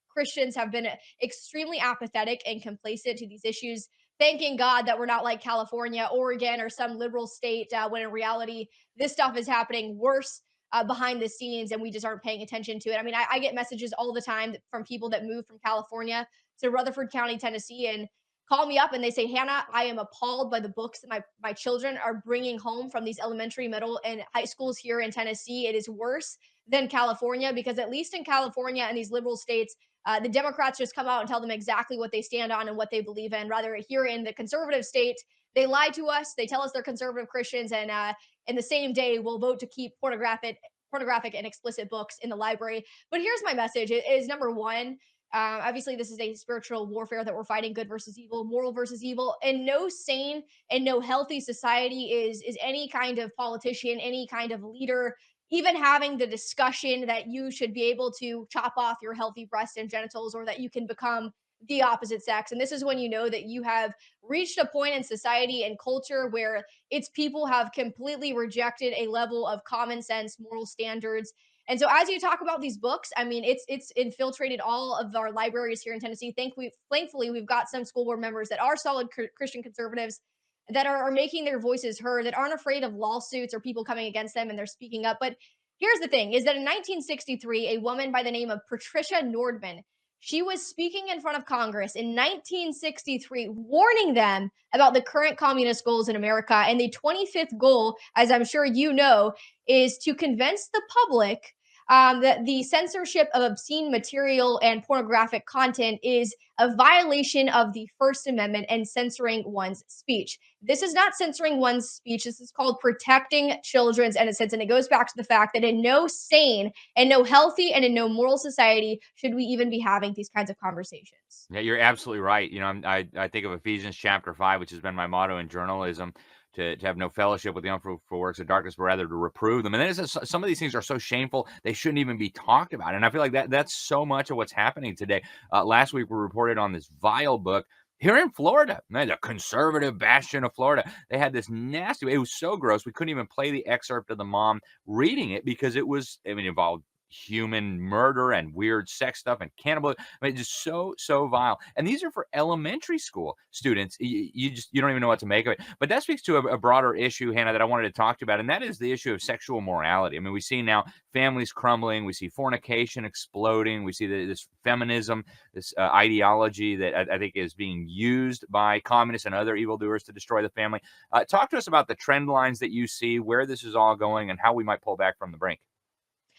Christians have been extremely apathetic and complacent to these issues, thanking God that we're not like California, Oregon, or some liberal state, when in reality, this stuff is happening worse behind the scenes, and we just aren't paying attention to it. I mean, I get messages all the time from people that move from California to Rutherford County, Tennessee, and call me up and they say, Hannah, I am appalled by the books that my children are bringing home from these elementary, middle, and high schools here in Tennessee. It is worse than California, because at least in California and these liberal states, the Democrats just come out and tell them exactly what they stand on and what they believe in. Rather, here in the conservative state, they lie to us. They tell us they're conservative Christians, and in the same day, will vote to keep pornographic and explicit books in the library. But here's my message: is number one, obviously, this is a spiritual warfare that we're fighting, good versus evil, moral versus evil. And no sane and no healthy society is any kind of politician, any kind of leader, even having the discussion that you should be able to chop off your healthy breasts and genitals, or that you can become the opposite sex. And this is when you know that you have reached a point in society and culture where its people have completely rejected a level of common sense, moral standards. And so, as you talk about these books, I mean, it's infiltrated all of our libraries here in Tennessee. Thankfully, we've got some school board members that are solid Christian conservatives that are making their voices heard, that aren't afraid of lawsuits or people coming against them, and they're speaking up. But here's the thing: is that in 1963, a woman by the name of Patricia Nordman, she was speaking in front of Congress in 1963, warning them about the current communist goals in America. And the 25th goal, as I'm sure you know, is to convince the public that the censorship of obscene material and pornographic content is a violation of the First Amendment and censoring one's speech. This is not censoring one's speech. This is called protecting children's innocence. And it goes back to the fact that in no sane and no healthy and in no moral society should we even be having these kinds of conversations. Yeah, you're absolutely right. You know, I think of Ephesians chapter 5, which has been my motto in journalism, to have no fellowship with the unfruitful works of darkness, but rather to reprove them. And then it says some of these things are so shameful, they shouldn't even be talked about. And I feel like that's so much of what's happening today. Last week, we reported on this vile book here in Florida, the conservative bastion of Florida. They had this nasty, it was so gross, we couldn't even play the excerpt of the mom reading it because it was, I mean, it involved human murder and weird sex stuff and cannibalism. I mean, just so vile. And these are for elementary school students. You don't even know what to make of it. But that speaks to a broader issue, Hannah, that I wanted to talk to you about, and that is the issue of sexual morality. I mean, we see now families crumbling. We see fornication exploding. We see this feminism, this ideology that I think is being used by communists and other evildoers to destroy the family. Talk to us about the trend lines that you see, where this is all going, and how we might pull back from the brink.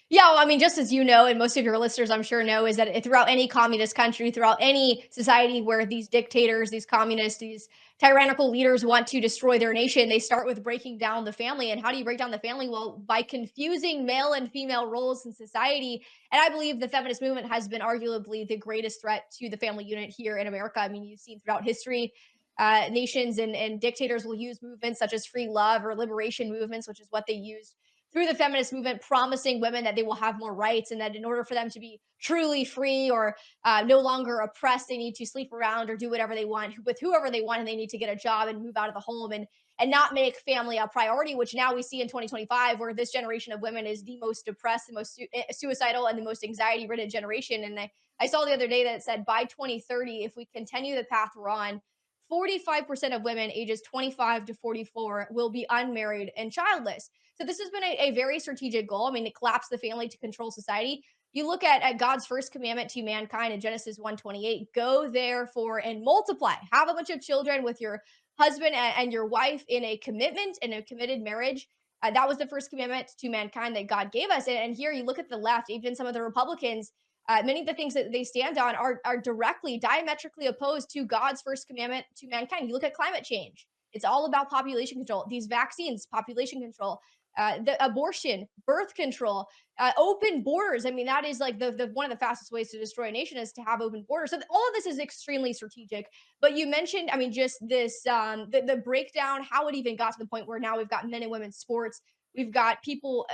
Yeah, well, I mean, just as you know, and most of your listeners, I'm sure, know, is that throughout any communist country, throughout any society where these dictators, these communists, these tyrannical leaders want to destroy their nation, they start with breaking down the family. And how do you break down the family? Well, by confusing male and female roles in society. And I believe the feminist movement has been arguably the greatest threat to the family unit here in America. I mean, you've seen throughout history, nations and dictators will use movements such as free love or liberation movements, which is what they used through the feminist movement promising women that they will have more rights and that in order for them to be truly free or no longer oppressed, they need to sleep around or do whatever they want with whoever they want, and they need to get a job and move out of the home and not make family a priority, which now we see in 2025, where this generation of women is the most depressed, the most suicidal, and the most anxiety ridden generation. And I saw the other day that it said by 2030, if we continue the path we're on, 45% of women ages 25 to 44 will be unmarried and childless. So this has been a very strategic goal. I mean, to collapse the family to control society. You look at God's first commandment to mankind in Genesis 1:28, go therefore and multiply. Have a bunch of children with your husband and your wife in a commitment and a committed marriage. That was the first commandment to mankind that God gave us. And here you look at the left, even some of the Republicans, many of the things that they stand on are directly, diametrically opposed to God's first commandment to mankind. You look at climate change, it's all about population control. These vaccines, population control, the abortion, birth control, open borders. I mean, that is like the one of the fastest ways to destroy a nation is to have open borders. So all of this is extremely strategic. But you mentioned, I mean, just this the breakdown, how it even got to the point where now we've got men and women's sports. We've got people,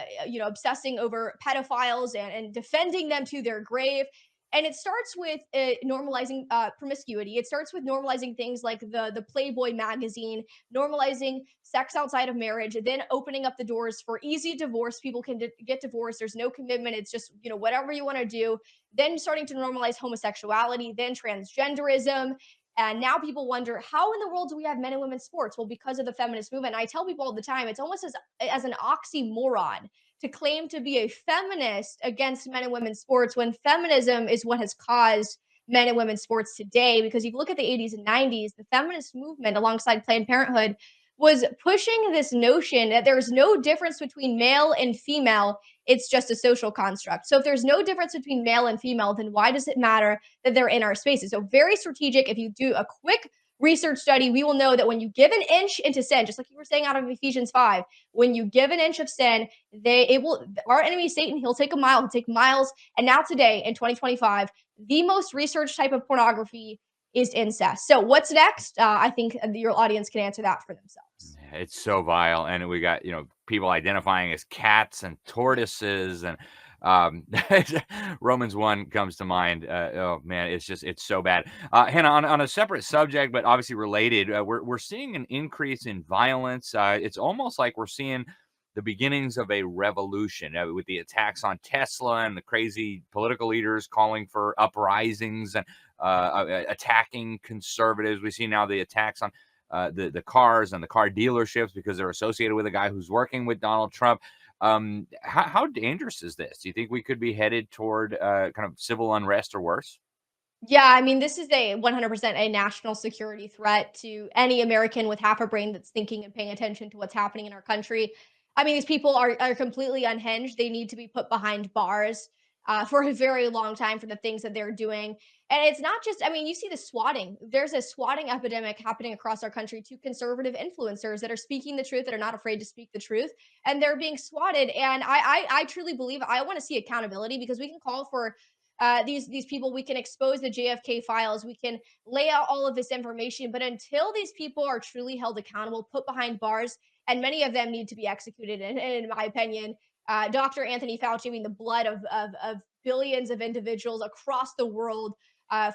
obsessing over pedophiles and defending them to their grave. And it starts with normalizing promiscuity. It starts with normalizing things like the Playboy magazine, normalizing sex outside of marriage, then opening up the doors for easy divorce. People can get divorced. There's no commitment. It's just, whatever you want to do. Then starting to normalize homosexuality, then transgenderism. And now people wonder, how in the world do we have men and women's sports? Well, because of the feminist movement. And I tell people all the time, it's almost as an oxymoron to claim to be a feminist against men and women's sports when feminism is what has caused men and women's sports today. Because if you look at the 80s and 90s, the feminist movement alongside Planned Parenthood was pushing this notion that there's no difference between male and female. It's just a social construct. So if there's no difference between male and female, then why does it matter that they're in our spaces? So very strategic. If you do a quick research study, we will know that when you give an inch into sin, just like you were saying out of Ephesians 5, when you give an inch of sin, our enemy Satan, he'll take he'll take miles. And now today in 2025, the most researched type of pornography is incest. So what's next? I think your audience can answer that for themselves. It's so vile, and we got people identifying as cats and tortoises, and Romans 1 comes to mind. Oh man, it's so bad. Hannah, on a separate subject, but obviously related, we're seeing an increase in violence. It's almost like we're seeing the beginnings of a revolution with the attacks on Tesla and the crazy political leaders calling for uprisings and attacking conservatives. We see now the attacks on the cars and the car dealerships because they're associated with a guy who's working with Donald Trump. How dangerous is this? Do you think we could be headed toward kind of civil unrest or worse? Yeah, I mean, this is a 100% a national security threat to any American with half a brain that's thinking and paying attention to what's happening in our country. I mean, these people are completely unhinged. They need to be put behind bars for a very long time for the things that they're doing. And it's not just, I mean, you see the swatting. There's a swatting epidemic happening across our country to conservative influencers that are speaking the truth, that are not afraid to speak the truth, and they're being swatted. And I truly believe I want to see accountability because we can call for these people. We can expose the JFK files. We can lay out all of this information. But until these people are truly held accountable, put behind bars, and many of them need to be executed, and in my opinion, Dr. Anthony Fauci, I mean, the blood of billions of individuals across the world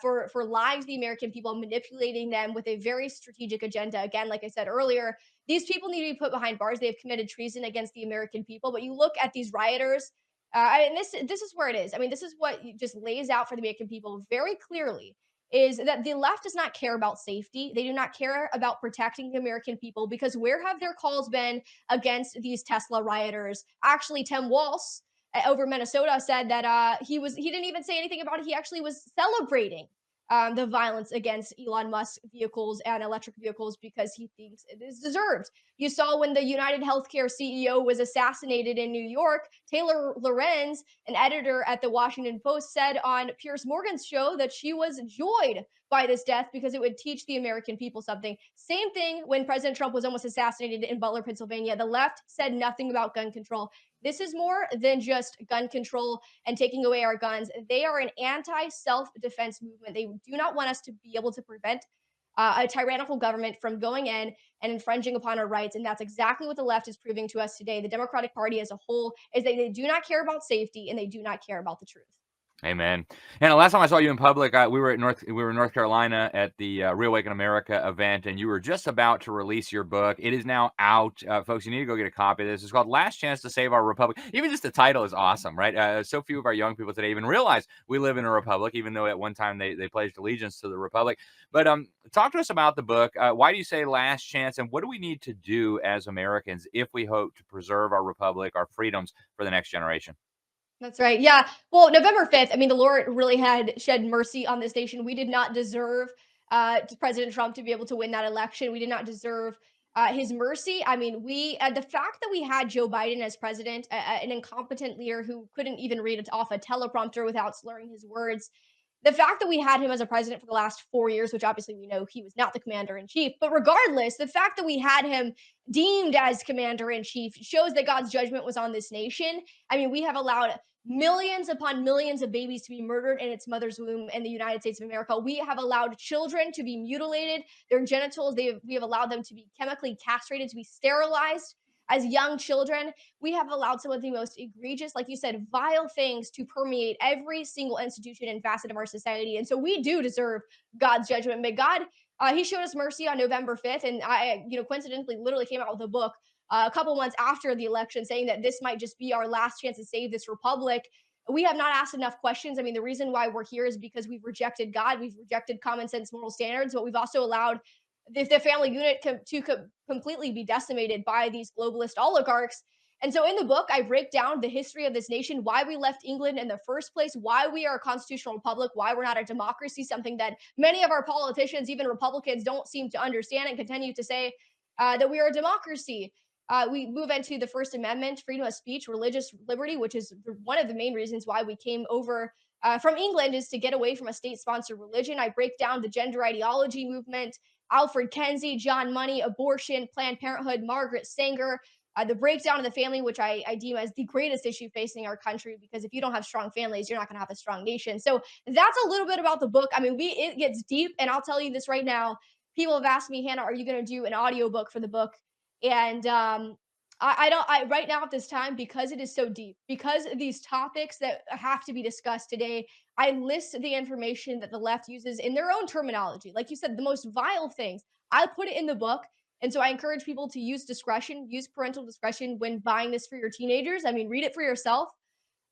for lying to the American people, manipulating them with a very strategic agenda. Again, like I said earlier, these people need to be put behind bars. They have committed treason against the American people. But you look at these rioters, and this is where it is. I mean, this is what just lays out for the American people very clearly is that the left does not care about safety. They do not care about protecting the American people because where have their calls been against these Tesla rioters? Actually, Tim Walz over Minnesota said that he didn't even say anything about it. He actually was celebrating the violence against Elon Musk vehicles and electric vehicles because he thinks it is deserved. You saw when the United Healthcare CEO was assassinated in New York, Taylor Lorenz, an editor at the Washington Post, said on Piers Morgan's show that she was joyed by this death because it would teach the American people something. Same thing when President Trump was almost assassinated in Butler, Pennsylvania. The left said nothing about gun control. This is more than just gun control and taking away our guns. They are an anti-self-defense movement. They do not want us to be able to prevent a tyrannical government from going in, and infringing upon our rights. And that's exactly what the left is proving to us today. The Democratic Party as a whole is that they do not care about safety and they do not care about the truth. Amen. And the last time I saw you in public, we were in North Carolina at the Reawaken America event, and you were just about to release your book. It is now out, folks. You need to go get a copy of this. It's called "Last Chance to Save Our Republic." Even just the title is awesome, right? So few of our young people today even realize we live in a republic, even though at one time they pledged allegiance to the republic. But talk to us about the book. Why do you say "last chance," and what do we need to do as Americans if we hope to preserve our republic, our freedoms for the next generation? That's right. Yeah. Well, November 5th, I mean, the Lord really had shed mercy on this nation. We did not deserve President Trump to be able to win that election. We did not deserve his mercy. I mean, the fact that we had Joe Biden as president, an incompetent leader who couldn't even read it off a teleprompter without slurring his words, the fact that we had him as a president for the last 4 years, which obviously we know he was not the commander in chief, but regardless, the fact that we had him deemed as commander in chief shows that God's judgment was on this nation. I mean, we have allowed millions upon millions of babies to be murdered in its mother's womb in the United States of America. We have allowed children to be mutilated, their genitals, we have allowed them to be chemically castrated, to be sterilized as young children. We have allowed some of the most egregious, like you said, vile things to permeate every single institution and facet of our society. And so we do deserve God's judgment. May God, he showed us mercy on November 5th. And I, coincidentally, literally came out with a book a couple months after the election saying that this might just be our last chance to save this republic. We have not asked enough questions. I mean, the reason why we're here is because we've rejected God, we've rejected common sense moral standards, but we've also allowed the family unit to completely be decimated by these globalist oligarchs. And so in the book, I break down the history of this nation, why we left England in the first place, why we are a constitutional republic, why we're not a democracy, something that many of our politicians, even Republicans, don't seem to understand and continue to say that we are a democracy. We move into the First Amendment, freedom of speech, religious liberty, which is one of the main reasons why we came over from England, is to get away from a state-sponsored religion. I break down the gender ideology movement, Alfred Kinsey, John Money, abortion, Planned Parenthood, Margaret Sanger, the breakdown of the family, which I deem as the greatest issue facing our country, because if you don't have strong families, you're not going to have a strong nation. So that's a little bit about the book. I mean, it gets deep, and I'll tell you this right now. People have asked me, Hannah, are you going to do an audiobook for the book? And I right now at this time, because it is so deep, because of these topics that have to be discussed today, I list the information that the left uses in their own terminology. Like you said, the most vile things. I put it in the book. And so I encourage people to use discretion, use parental discretion when buying this for your teenagers. I mean, read it for yourself.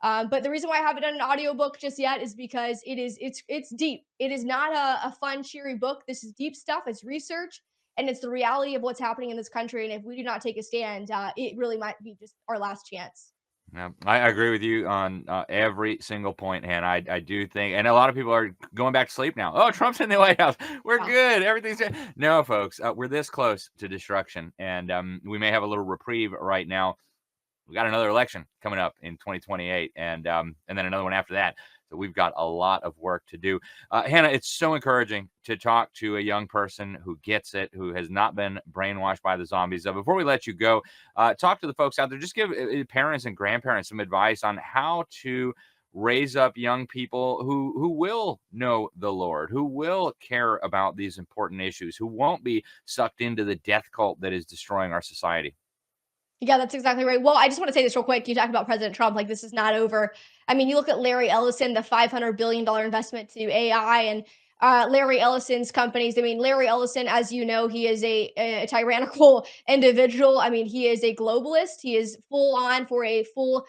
But the reason why I haven't done an audiobook just yet is because it's deep. It is not a fun, cheery book. This is deep stuff. It's research, and it's the reality of what's happening in this country. And if we do not take a stand, it really might be just our last chance. Yeah, I agree with you on every single point, Hannah. I do think, and a lot of people are going back to sleep now. Oh, Trump's in the White House. We're good. Everything's good. No, folks, we're this close to destruction, and we may have a little reprieve right now. We got another election coming up in 2028, and then another one after that. So we've got a lot of work to do. Hannah, it's so encouraging to talk to a young person who gets it, who has not been brainwashed by the zombies. Before we let you go, talk to the folks out there. Just give parents and grandparents some advice on how to raise up young people who will know the Lord, who will care about these important issues, who won't be sucked into the death cult that is destroying our society. Yeah, that's exactly right. Well, I just want to say this real quick. You talk about President Trump, like this is not over. I mean, you look at Larry Ellison, the $500 billion investment to AI, and Larry Ellison's companies. I mean, Larry Ellison, as you know, he is a tyrannical individual. I mean, he is a globalist. He is full on for a full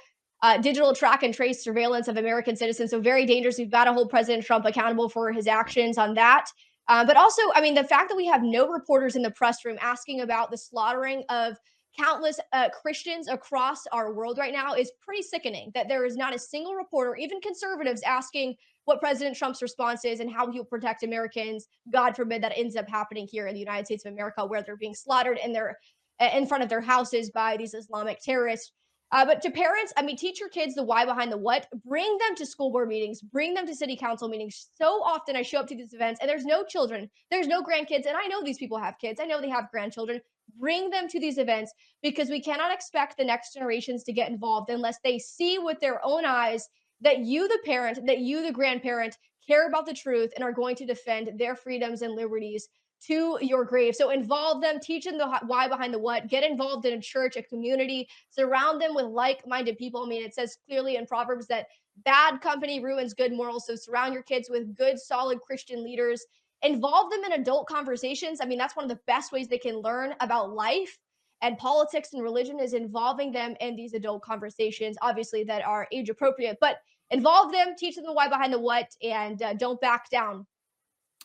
digital track and trace surveillance of American citizens. So very dangerous. We've got to hold President Trump accountable for his actions on that. But also, I mean, the fact that we have no reporters in the press room asking about the slaughtering of countless Christians across our world right now is pretty sickening, that there is not a single reporter, even conservatives, asking what President Trump's response is and how he'll protect Americans. God forbid that ends up happening here in the United States of America, where they're being slaughtered in front of their houses by these Islamic terrorists. But to parents, I mean, teach your kids the why behind the what. Bring them to school board meetings. Bring them to city council meetings. So often I show up to these events and there's no children. There's no grandkids. And I know these people have kids. I know they have grandchildren. Bring them to these events, because we cannot expect the next generations to get involved unless they see with their own eyes that you, the parent, that you, the grandparent, care about the truth and are going to defend their freedoms and liberties to your grave. So involve them, teach them the why behind the what, get involved in a church, a community, surround them with like-minded people. I mean, it says clearly in Proverbs that bad company ruins good morals. So surround your kids with good, solid Christian leaders. Involve them in adult conversations. I mean, that's one of the best ways they can learn about life and politics and religion is involving them in these adult conversations, obviously that are age appropriate, but involve them, teach them the why behind the what, and don't back down.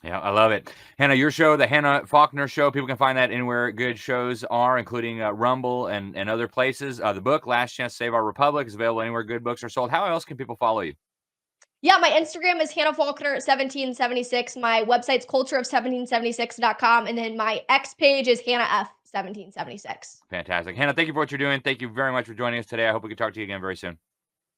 Yeah, I love it. Hannah, your show, the Hannah Faulkner Show, people can find that anywhere good shows are, including Rumble and other places. The book, Last Chance to Save Our Republic, is available anywhere good books are sold. How else can people follow you? Yeah, my Instagram is Hannah Faulkner 1776. My website's cultureof1776.com. And then my X page is Hannah F 1776. Fantastic. Hannah, thank you for what you're doing. Thank you very much for joining us today. I hope we can talk to you again very soon.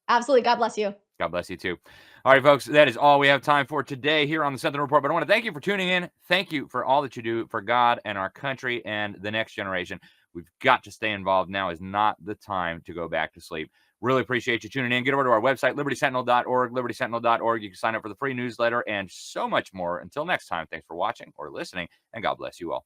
Absolutely. God bless you. God bless you too. All right, folks, that is all we have time for today here on the Sentinel Report. But I want to thank you for tuning in. Thank you for all that you do for God and our country and the next generation. We've got to stay involved. Now is not the time to go back to sleep. Really appreciate you tuning in. Get over to our website, libertysentinel.org, libertysentinel.org. You can sign up for the free newsletter and so much more. Until next time, thanks for watching or listening, and God bless you all.